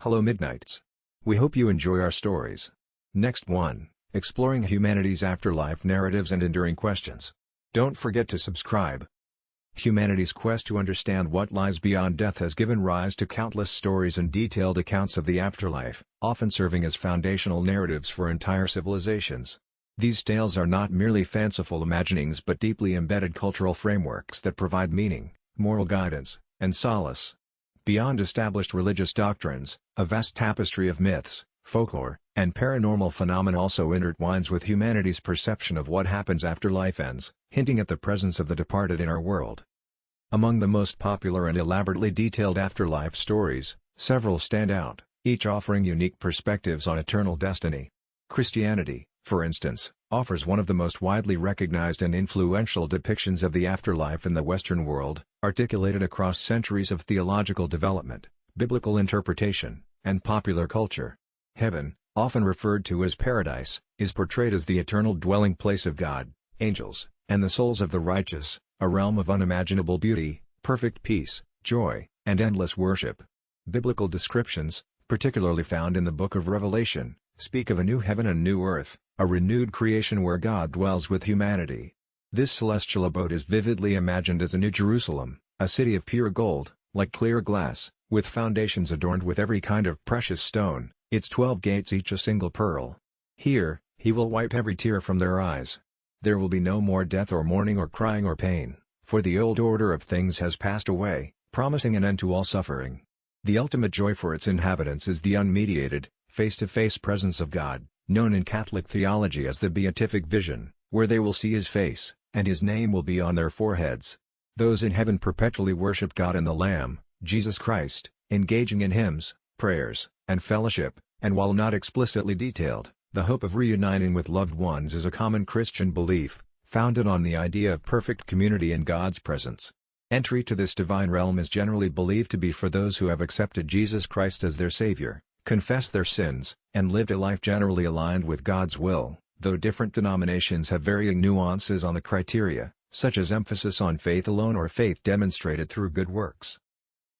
Hello Midnights. We hope you enjoy our stories. Next one, exploring humanity's afterlife narratives and enduring questions. Don't forget to subscribe. Humanity's quest to understand what lies beyond death has given rise to countless stories and detailed accounts of the afterlife, often serving as foundational narratives for entire civilizations. These tales are not merely fanciful imaginings but deeply embedded cultural frameworks that provide meaning, moral guidance, and solace. Beyond established religious doctrines, a vast tapestry of myths, folklore, and paranormal phenomena also intertwines with humanity's perception of what happens after life ends, hinting at the presence of the departed in our world. Among the most popular and elaborately detailed afterlife stories, several stand out, each offering unique perspectives on eternal destiny. Christianity, for instance, offers one of the most widely recognized and influential depictions of the afterlife in the Western world, articulated across centuries of theological development, biblical interpretation, and popular culture. Heaven, often referred to as paradise, is portrayed as the eternal dwelling place of God, angels, and the souls of the righteous, a realm of unimaginable beauty, perfect peace, joy, and endless worship. Biblical descriptions, particularly found in the Book of Revelation, speak of a new heaven and new earth, a renewed creation where God dwells with humanity. This celestial abode is vividly imagined as a New Jerusalem, a city of pure gold, like clear glass, with foundations adorned with every kind of precious stone, its 12 gates each a single pearl. Here, he will wipe every tear from their eyes. There will be no more death or mourning or crying or pain, for the old order of things has passed away, promising an end to all suffering. The ultimate joy for its inhabitants is the unmediated, face-to-face presence of God, known in Catholic theology as the beatific vision, where they will see his face, and his name will be on their foreheads. Those in heaven perpetually worship God and the Lamb, Jesus Christ, engaging in hymns, prayers, and fellowship, and while not explicitly detailed, the hope of reuniting with loved ones is a common Christian belief, founded on the idea of perfect community in God's presence. Entry to this divine realm is generally believed to be for those who have accepted Jesus Christ as their Savior, confessed their sins, and lived a life generally aligned with God's will, though different denominations have varying nuances on the criteria, such as emphasis on faith alone or faith demonstrated through good works.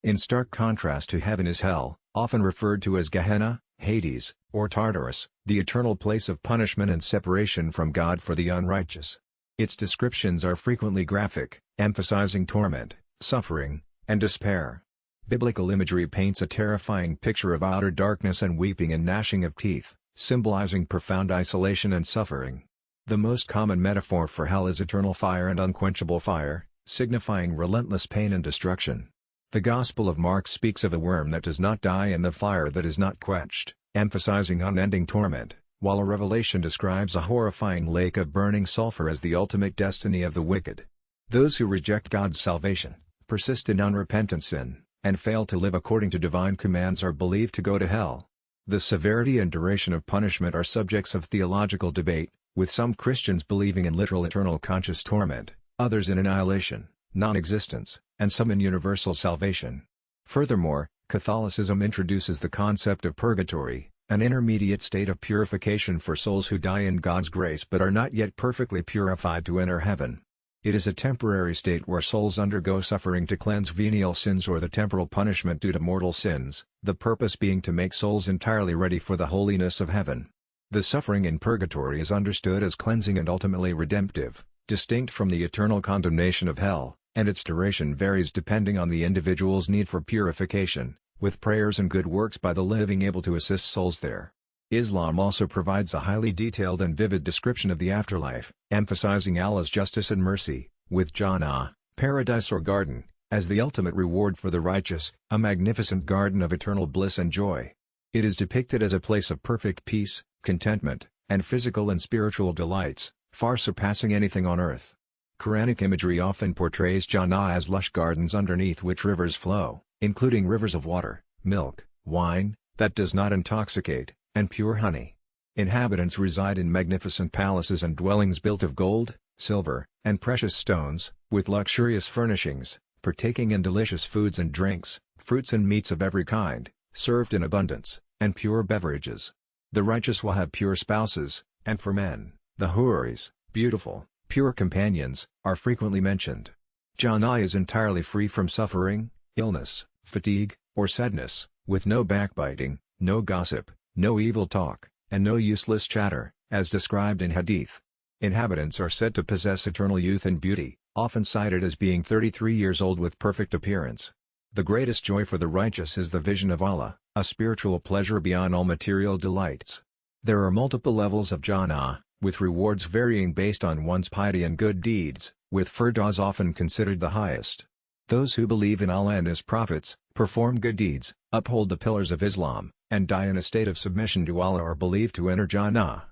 In stark contrast to heaven is hell, often referred to as Gehenna, Hades, or Tartarus, the eternal place of punishment and separation from God for the unrighteous. Its descriptions are frequently graphic, emphasizing torment, suffering, and despair. Biblical imagery paints a terrifying picture of outer darkness and weeping and gnashing of teeth, symbolizing profound isolation and suffering. The most common metaphor for hell is eternal fire and unquenchable fire, signifying relentless pain and destruction. The Gospel of Mark speaks of a worm that does not die and the fire that is not quenched, emphasizing unending torment, while a Revelation describes a horrifying lake of burning sulfur as the ultimate destiny of the wicked. Those who reject God's salvation, persist in unrepentant sin, and fail to live according to divine commands are believed to go to hell. The severity and duration of punishment are subjects of theological debate, with some Christians believing in literal eternal conscious torment, others in annihilation, non-existence, and some in universal salvation. Furthermore, Catholicism introduces the concept of purgatory, an intermediate state of purification for souls who die in God's grace but are not yet perfectly purified to enter heaven. It is a temporary state where souls undergo suffering to cleanse venial sins or the temporal punishment due to mortal sins, the purpose being to make souls entirely ready for the holiness of heaven. The suffering in purgatory is understood as cleansing and ultimately redemptive, distinct from the eternal condemnation of hell, and its duration varies depending on the individual's need for purification, with prayers and good works by the living able to assist souls there. Islam also provides a highly detailed and vivid description of the afterlife, emphasizing Allah's justice and mercy, with Jannah, paradise or garden, as the ultimate reward for the righteous, a magnificent garden of eternal bliss and joy. It is depicted as a place of perfect peace, contentment, and physical and spiritual delights, far surpassing anything on earth. Quranic imagery often portrays Jannah as lush gardens underneath which rivers flow, including rivers of water, milk, wine, that does not intoxicate, and pure honey. Inhabitants reside in magnificent palaces and dwellings built of gold, silver, and precious stones, with luxurious furnishings, partaking in delicious foods and drinks, fruits and meats of every kind, served in abundance, and pure beverages. The righteous will have pure spouses, and for men, the houris, beautiful, pure companions, are frequently mentioned. Jannah is entirely free from suffering, illness, fatigue, or sadness, with no backbiting, no gossip, no evil talk, and no useless chatter, as described in Hadith. Inhabitants are said to possess eternal youth and beauty, often cited as being 33 years old with perfect appearance. The greatest joy for the righteous is the vision of Allah, a spiritual pleasure beyond all material delights. There are multiple levels of Jannah, with rewards varying based on one's piety and good deeds, with Firdaus often considered the highest. Those who believe in Allah and His prophets, perform good deeds, uphold the pillars of Islam, and die in a state of submission to Allah are believed to enter Jannah.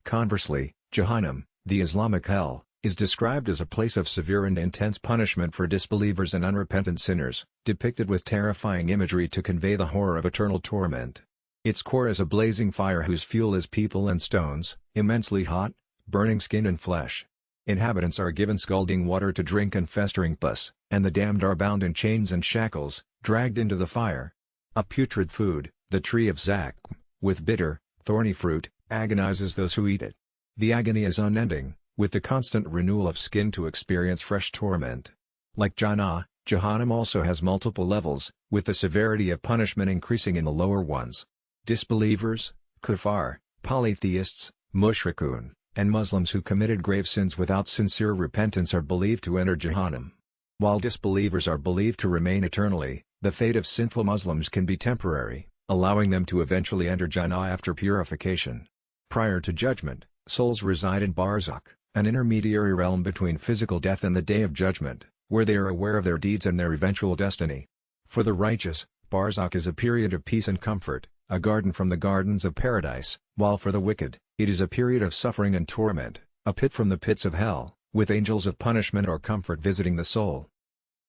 Conversely, Jahannam, the Islamic hell, is described as a place of severe and intense punishment for disbelievers and unrepentant sinners, depicted with terrifying imagery to convey the horror of eternal torment. Its core is a blazing fire whose fuel is people and stones, immensely hot, burning skin and flesh. Inhabitants are given scalding water to drink and festering pus, and the damned are bound in chains and shackles, dragged into the fire. A putrid food, the tree of Zakkum, with bitter, thorny fruit, agonizes those who eat it. The agony is unending, with the constant renewal of skin to experience fresh torment. Like Jannah, Jahannam also has multiple levels, with the severity of punishment increasing in the lower ones. Disbelievers, kuffar, polytheists, mushrikun, and Muslims who committed grave sins without sincere repentance are believed to enter Jahannam. While disbelievers are believed to remain eternally, the fate of sinful Muslims can be temporary, allowing them to eventually enter Jannah after purification. Prior to judgment, souls reside in Barzakh, an intermediary realm between physical death and the Day of Judgment, where they are aware of their deeds and their eventual destiny. For the righteous, Barzakh is a period of peace and comfort, a garden from the gardens of paradise, while for the wicked, it is a period of suffering and torment, a pit from the pits of hell, with angels of punishment or comfort visiting the soul.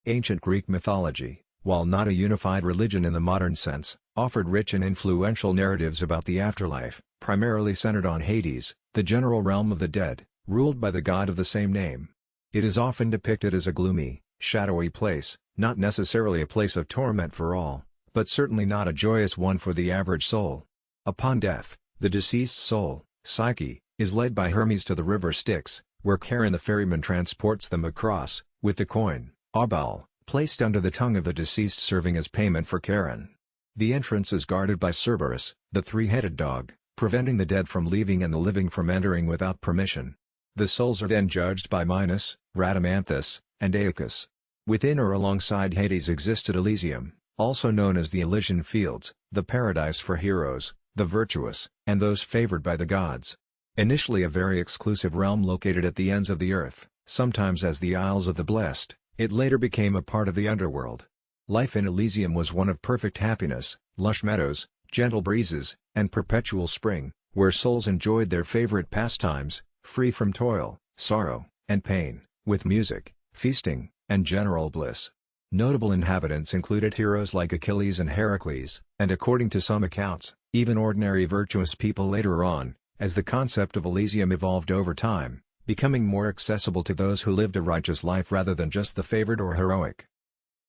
Ancient Greek mythology, while not a unified religion in the modern sense, offered rich and influential narratives about the afterlife, primarily centered on Hades, the general realm of the dead, ruled by the god of the same name. It is often depicted as a gloomy, shadowy place, not necessarily a place of torment for all, but certainly not a joyous one for the average soul. Upon death, the deceased soul, Psyche, is led by Hermes to the river Styx, where Charon the ferryman transports them across, with the coin, Abal, placed under the tongue of the deceased serving as payment for Charon. The entrance is guarded by Cerberus, the three-headed dog, preventing the dead from leaving and the living from entering without permission. The souls are then judged by Minos, Rhadamanthus, and Aeacus. Within or alongside Hades existed Elysium, also known as the Elysian Fields, the paradise for heroes, the virtuous, and those favored by the gods. Initially a very exclusive realm located at the ends of the earth, sometimes as the Isles of the Blessed, it later became a part of the underworld. Life in Elysium was one of perfect happiness, lush meadows, gentle breezes, and perpetual spring, where souls enjoyed their favorite pastimes, free from toil, sorrow, and pain, with music, feasting, and general bliss. Notable inhabitants included heroes like Achilles and Heracles, and according to some accounts, even ordinary virtuous people later on, as the concept of Elysium evolved over time, becoming more accessible to those who lived a righteous life rather than just the favored or heroic.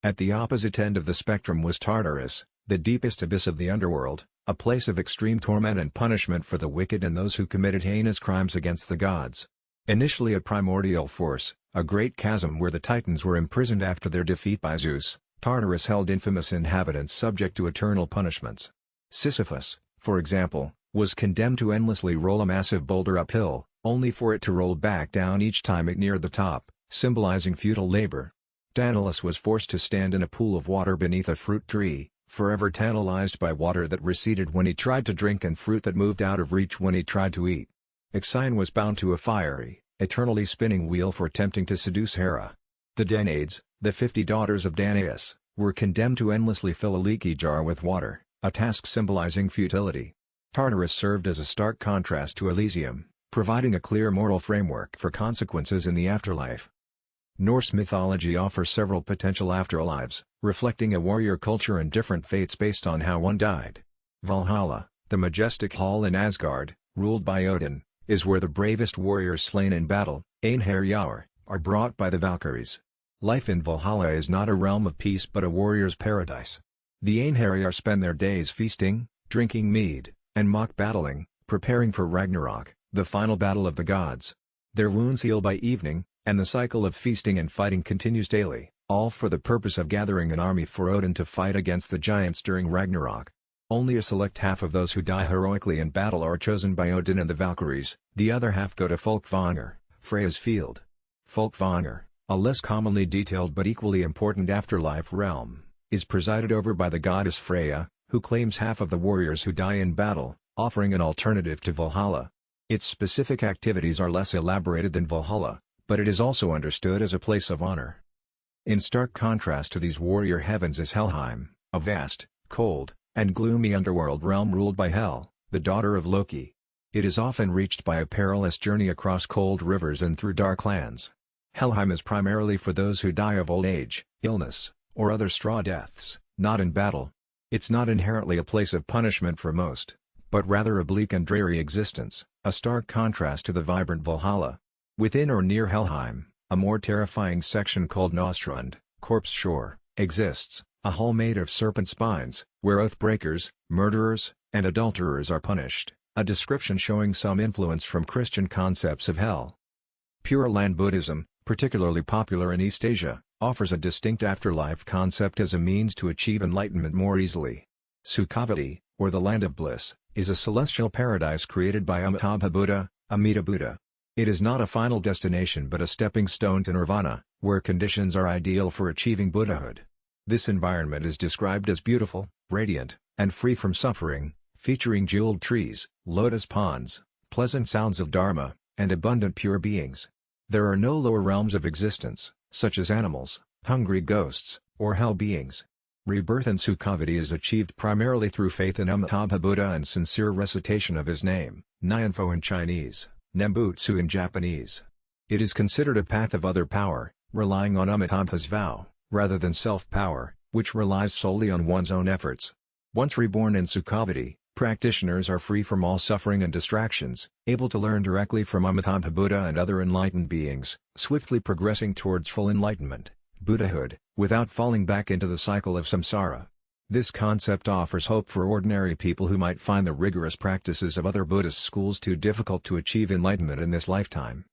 At the opposite end of the spectrum was Tartarus, the deepest abyss of the underworld, a place of extreme torment and punishment for the wicked and those who committed heinous crimes against the gods. Initially a primordial force, a great chasm where the Titans were imprisoned after their defeat by Zeus, Tartarus held infamous inhabitants subject to eternal punishments. Sisyphus, for example, was condemned to endlessly roll a massive boulder uphill, only for it to roll back down each time it neared the top, symbolizing futile labor. Daedalus was forced to stand in a pool of water beneath a fruit tree, forever tantalized by water that receded when he tried to drink and fruit that moved out of reach when he tried to eat. Ixion was bound to a fiery, eternally spinning wheel for attempting to seduce Hera. The Danaids, the 50 daughters of Danaus, were condemned to endlessly fill a leaky jar with water, a task symbolizing futility. Tartarus served as a stark contrast to Elysium, providing a clear moral framework for consequences in the afterlife. Norse mythology offers several potential afterlives, reflecting a warrior culture and different fates based on how one died. Valhalla, the majestic hall in Asgard, ruled by Odin, is where the bravest warriors slain in battle, Einherjar, are brought by the Valkyries. Life in Valhalla is not a realm of peace but a warrior's paradise. The Einherjar spend their days feasting, drinking mead, and mock battling, preparing for Ragnarok, the final battle of the gods. Their wounds heal by evening, and the cycle of feasting and fighting continues daily, all for the purpose of gathering an army for Odin to fight against the giants during Ragnarok. Only a select half of those who die heroically in battle are chosen by Odin and the Valkyries, the other half go to Folkvanger, Freya's field. Folkvanger, a less commonly detailed but equally important afterlife realm, is presided over by the goddess Freya, who claims half of the warriors who die in battle, offering an alternative to Valhalla. Its specific activities are less elaborated than Valhalla, but it is also understood as a place of honor. In stark contrast to these warrior heavens is Helheim, a vast, cold, and gloomy underworld realm ruled by Hel, the daughter of Loki. It is often reached by a perilous journey across cold rivers and through dark lands. Helheim is primarily for those who die of old age, illness, or other straw deaths, not in battle. It's not inherently a place of punishment for most, but rather a bleak and dreary existence, a stark contrast to the vibrant Valhalla. Within or near Helheim, a more terrifying section called Nostrand, Corpse Shore, exists, a hole made of serpent spines, where oath-breakers, murderers, and adulterers are punished, a description showing some influence from Christian concepts of hell. Pure Land Buddhism, particularly popular in East Asia, offers a distinct afterlife concept as a means to achieve enlightenment more easily. Sukhavati, or the Land of Bliss, is a celestial paradise created by Amitabha Buddha, Amida Buddha. It is not a final destination but a stepping stone to nirvana, where conditions are ideal for achieving Buddhahood. This environment is described as beautiful, radiant, and free from suffering, featuring jeweled trees, lotus ponds, pleasant sounds of Dharma, and abundant pure beings. There are no lower realms of existence, such as animals, hungry ghosts, or hell beings. Rebirth in Sukhavati is achieved primarily through faith in Amitabha Buddha and sincere recitation of his name, Nyanfo in Chinese, Nembutsu in Japanese. It is considered a path of other power, relying on Amitabha's vow, rather than self-power, which relies solely on one's own efforts. Once reborn in Sukhavati, practitioners are free from all suffering and distractions, able to learn directly from Amitabha Buddha and other enlightened beings, swiftly progressing towards full enlightenment, Buddhahood, without falling back into the cycle of samsara. This concept offers hope for ordinary people who might find the rigorous practices of other Buddhist schools too difficult to achieve enlightenment in this lifetime.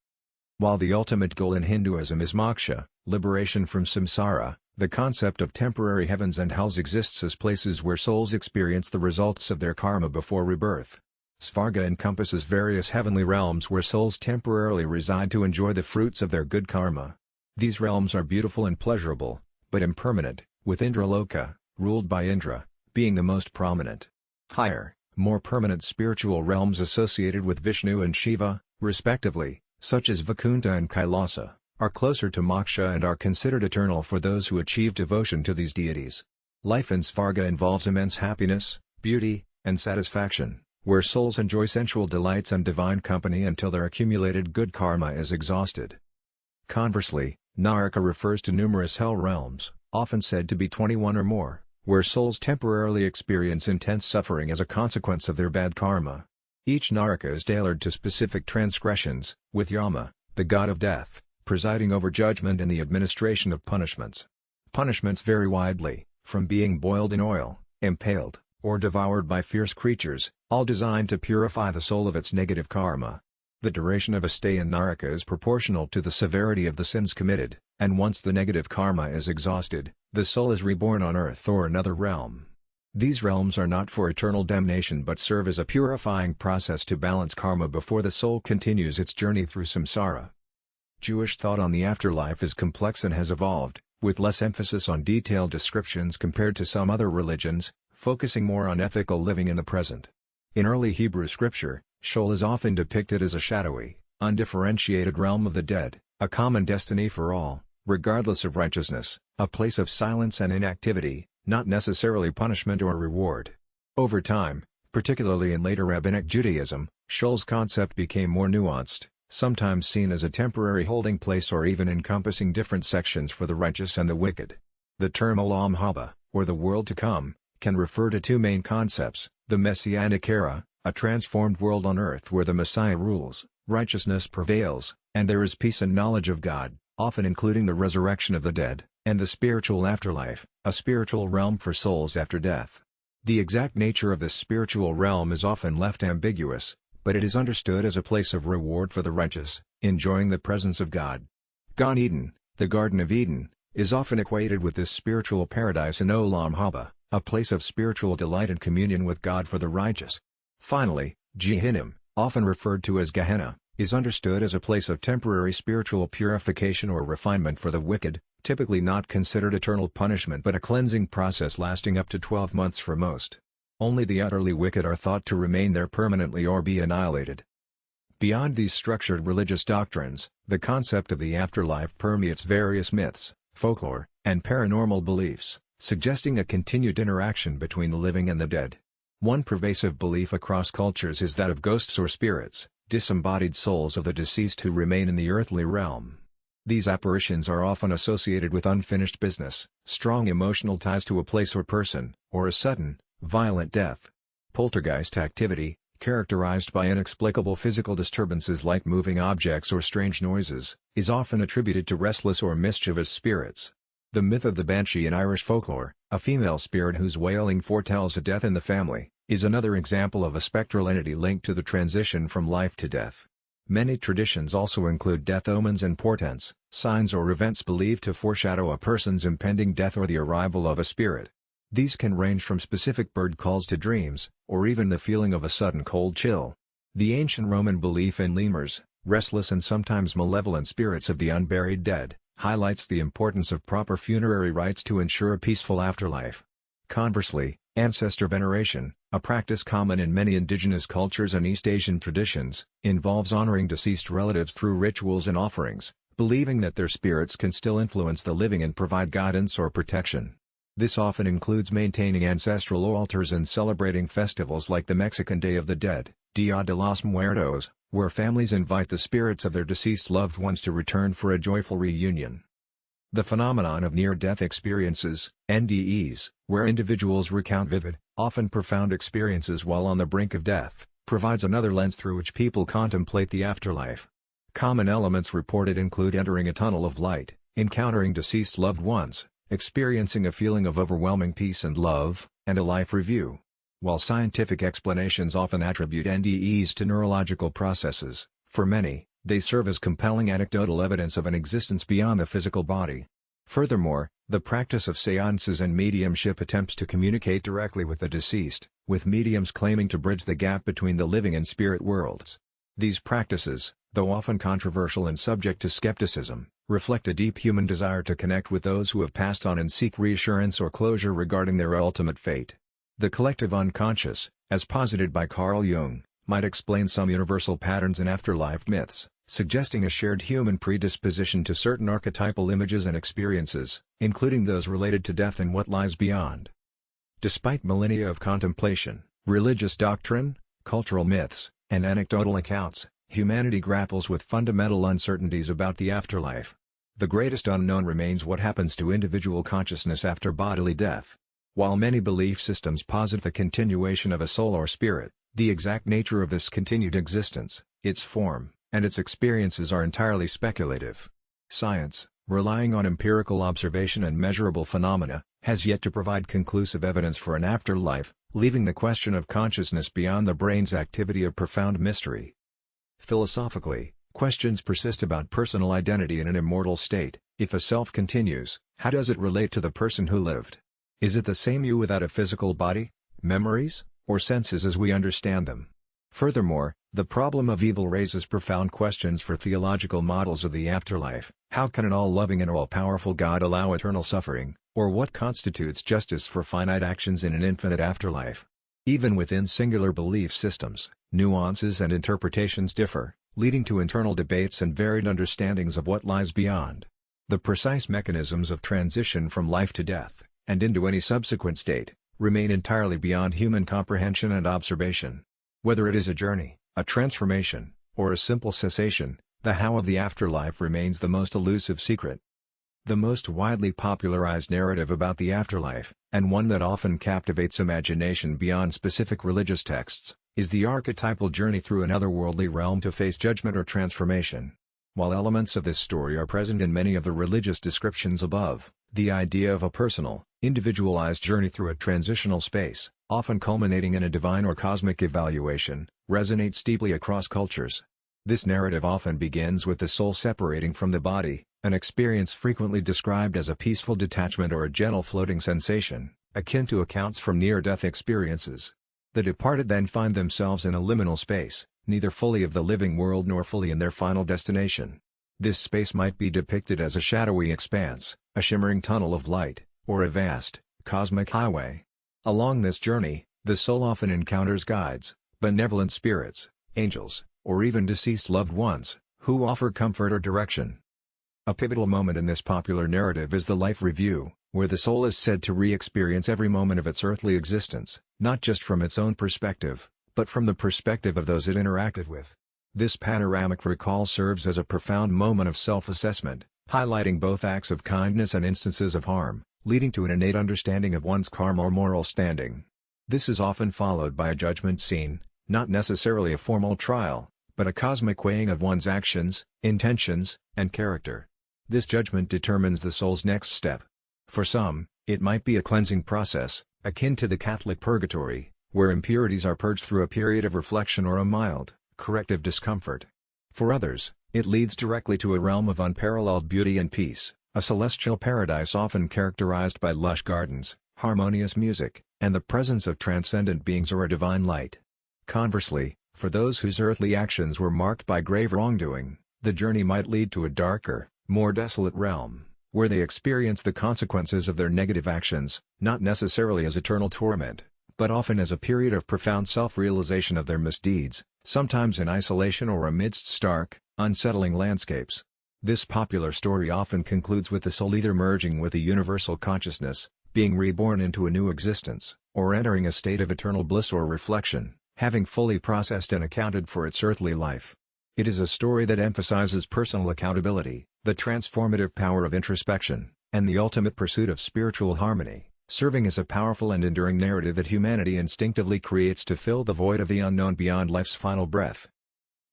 While the ultimate goal in Hinduism is moksha, liberation from samsara, the concept of temporary heavens and hells exists as places where souls experience the results of their karma before rebirth. Svarga encompasses various heavenly realms where souls temporarily reside to enjoy the fruits of their good karma. These realms are beautiful and pleasurable, but impermanent, with Indraloka, ruled by Indra, being the most prominent. Higher, more permanent spiritual realms associated with Vishnu and Shiva, respectively, such as Vaikuntha and Kailasa, are closer to moksha and are considered eternal for those who achieve devotion to these deities. Life in Svarga involves immense happiness, beauty, and satisfaction, where souls enjoy sensual delights and divine company until their accumulated good karma is exhausted. Conversely, Naraka refers to numerous hell realms, often said to be 21 or more, where souls temporarily experience intense suffering as a consequence of their bad karma. Each Naraka is tailored to specific transgressions, with Yama, the god of death, presiding over judgment and the administration of punishments. Punishments vary widely, from being boiled in oil, impaled, or devoured by fierce creatures, all designed to purify the soul of its negative karma. The duration of a stay in Naraka is proportional to the severity of the sins committed, and once the negative karma is exhausted, the soul is reborn on earth or another realm. These realms are not for eternal damnation but serve as a purifying process to balance karma before the soul continues its journey through samsara. Jewish thought on the afterlife is complex and has evolved, with less emphasis on detailed descriptions compared to some other religions, focusing more on ethical living in the present. In early Hebrew scripture, Sheol is often depicted as a shadowy, undifferentiated realm of the dead, a common destiny for all, regardless of righteousness, a place of silence and inactivity, not necessarily punishment or reward. Over time, particularly in later Rabbinic Judaism, Sheol's concept became more nuanced, sometimes seen as a temporary holding place or even encompassing different sections for the righteous and the wicked. The term Olam Haba, or the world to come, can refer to two main concepts: the Messianic era, a transformed world on earth where the Messiah rules, righteousness prevails, and there is peace and knowledge of God, often including the resurrection of the dead, and the spiritual afterlife, a spiritual realm for souls after death. The exact nature of this spiritual realm is often left ambiguous, but it is understood as a place of reward for the righteous, enjoying the presence of God. Gan Eden, the Garden of Eden, is often equated with this spiritual paradise in Olam Haba, a place of spiritual delight and communion with God for the righteous. Finally, Jahannam, often referred to as Gehenna, is understood as a place of temporary spiritual purification or refinement for the wicked, typically not considered eternal punishment but a cleansing process lasting up to 12 months for most. Only the utterly wicked are thought to remain there permanently or be annihilated. Beyond these structured religious doctrines, the concept of the afterlife permeates various myths, folklore, and paranormal beliefs, suggesting a continued interaction between the living and the dead. One pervasive belief across cultures is that of ghosts or spirits, disembodied souls of the deceased who remain in the earthly realm. These apparitions are often associated with unfinished business, strong emotional ties to a place or person, or a sudden, violent death. Poltergeist activity, characterized by inexplicable physical disturbances like moving objects or strange noises, is often attributed to restless or mischievous spirits. The myth of the Banshee in Irish folklore, a female spirit whose wailing foretells a death in the family, is another example of a spectral entity linked to the transition from life to death. Many traditions also include death omens and portents, signs or events believed to foreshadow a person's impending death or the arrival of a spirit. These can range from specific bird calls to dreams, or even the feeling of a sudden cold chill. The ancient Roman belief in lemurs, restless and sometimes malevolent spirits of the unburied dead, highlights the importance of proper funerary rites to ensure a peaceful afterlife. Conversely, ancestor veneration, a practice common in many indigenous cultures and East Asian traditions, involves honoring deceased relatives through rituals and offerings, believing that their spirits can still influence the living and provide guidance or protection. This often includes maintaining ancestral altars and celebrating festivals like the Mexican Day of the Dead, Dia de los Muertos, where families invite the spirits of their deceased loved ones to return for a joyful reunion. The phenomenon of near-death experiences, NDEs, where individuals recount vivid, often profound experiences while on the brink of death, provides another lens through which people contemplate the afterlife. Common elements reported include entering a tunnel of light, encountering deceased loved ones, experiencing a feeling of overwhelming peace and love, and a life review. While scientific explanations often attribute NDEs to neurological processes, for many, they serve as compelling anecdotal evidence of an existence beyond the physical body. Furthermore, the practice of seances and mediumship attempts to communicate directly with the deceased, with mediums claiming to bridge the gap between the living and spirit worlds. These practices, though often controversial and subject to skepticism, reflect a deep human desire to connect with those who have passed on and seek reassurance or closure regarding their ultimate fate. The collective unconscious, as posited by Carl Jung, might explain some universal patterns in afterlife myths, suggesting a shared human predisposition to certain archetypal images and experiences, including those related to death and what lies beyond. Despite millennia of contemplation, religious doctrine, cultural myths, and anecdotal accounts, humanity grapples with fundamental uncertainties about the afterlife. The greatest unknown remains what happens to individual consciousness after bodily death. While many belief systems posit the continuation of a soul or spirit, the exact nature of this continued existence, its form, and its experiences are entirely speculative. Science, relying on empirical observation and measurable phenomena, has yet to provide conclusive evidence for an afterlife, leaving the question of consciousness beyond the brain's activity a profound mystery. Philosophically, questions persist about personal identity in an immortal state. If a self continues, how does it relate to the person who lived? Is it the same you without a physical body, memories, or senses as we understand them? Furthermore, the problem of evil raises profound questions for theological models of the afterlife. How can an all-loving and all-powerful God allow eternal suffering, or what constitutes justice for finite actions in an infinite afterlife? Even within singular belief systems, nuances and interpretations differ, leading to internal debates and varied understandings of what lies beyond. The precise mechanisms of transition from life to death, and into any subsequent state, remain entirely beyond human comprehension and observation. Whether it is a journey, a transformation, or a simple cessation, the how of the afterlife remains the most elusive secret. The most widely popularized narrative about the afterlife, and one that often captivates imagination beyond specific religious texts, is the archetypal journey through an otherworldly realm to face judgment or transformation. While elements of this story are present in many of the religious descriptions above, the idea of a personal, individualized journey through a transitional space, often culminating in a divine or cosmic evaluation, resonates deeply across cultures. This narrative often begins with the soul separating from the body, An experience frequently described as a peaceful detachment or a gentle floating sensation, akin to accounts from near-death experiences. The departed then find themselves in a liminal space, neither fully of the living world nor fully in their final destination. This space might be depicted as a shadowy expanse, a shimmering tunnel of light, or a vast, cosmic highway. Along this journey, the soul often encounters guides, benevolent spirits, angels, or even deceased loved ones, who offer comfort or direction. A pivotal moment in this popular narrative is the life review, where the soul is said to re-experience every moment of its earthly existence, not just from its own perspective, but from the perspective of those it interacted with. This panoramic recall serves as a profound moment of self-assessment, highlighting both acts of kindness and instances of harm, leading to an innate understanding of one's karma or moral standing. This is often followed by a judgment scene, not necessarily a formal trial, but a cosmic weighing of one's actions, intentions, and character. This judgment determines the soul's next step. For some, it might be a cleansing process, akin to the Catholic purgatory, where impurities are purged through a period of reflection or a mild, corrective discomfort. For others, it leads directly to a realm of unparalleled beauty and peace, a celestial paradise often characterized by lush gardens, harmonious music, and the presence of transcendent beings or a divine light. Conversely, for those whose earthly actions were marked by grave wrongdoing, the journey might lead to a darker, more desolate realm, where they experience the consequences of their negative actions, not necessarily as eternal torment, but often as a period of profound self-realization of their misdeeds, sometimes in isolation or amidst stark, unsettling landscapes. This popular story often concludes with the soul either merging with the universal consciousness, being reborn into a new existence, or entering a state of eternal bliss or reflection, having fully processed and accounted for its earthly life. It is a story that emphasizes personal accountability, the transformative power of introspection, and the ultimate pursuit of spiritual harmony, serving as a powerful and enduring narrative that humanity instinctively creates to fill the void of the unknown beyond life's final breath.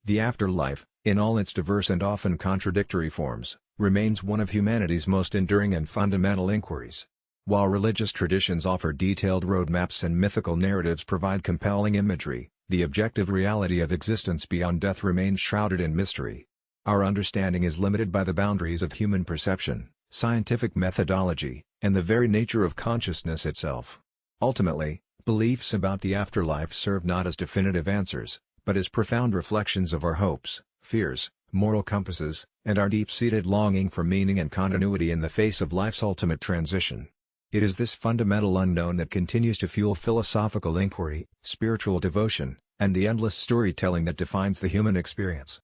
The afterlife, in all its diverse and often contradictory forms, remains one of humanity's most enduring and fundamental inquiries. While religious traditions offer detailed roadmaps and mythical narratives provide compelling imagery, the objective reality of existence beyond death remains shrouded in mystery. Our understanding is limited by the boundaries of human perception, scientific methodology, and the very nature of consciousness itself. Ultimately, beliefs about the afterlife serve not as definitive answers, but as profound reflections of our hopes, fears, moral compasses, and our deep-seated longing for meaning and continuity in the face of life's ultimate transition. It is this fundamental unknown that continues to fuel philosophical inquiry, spiritual devotion, and the endless storytelling that defines the human experience.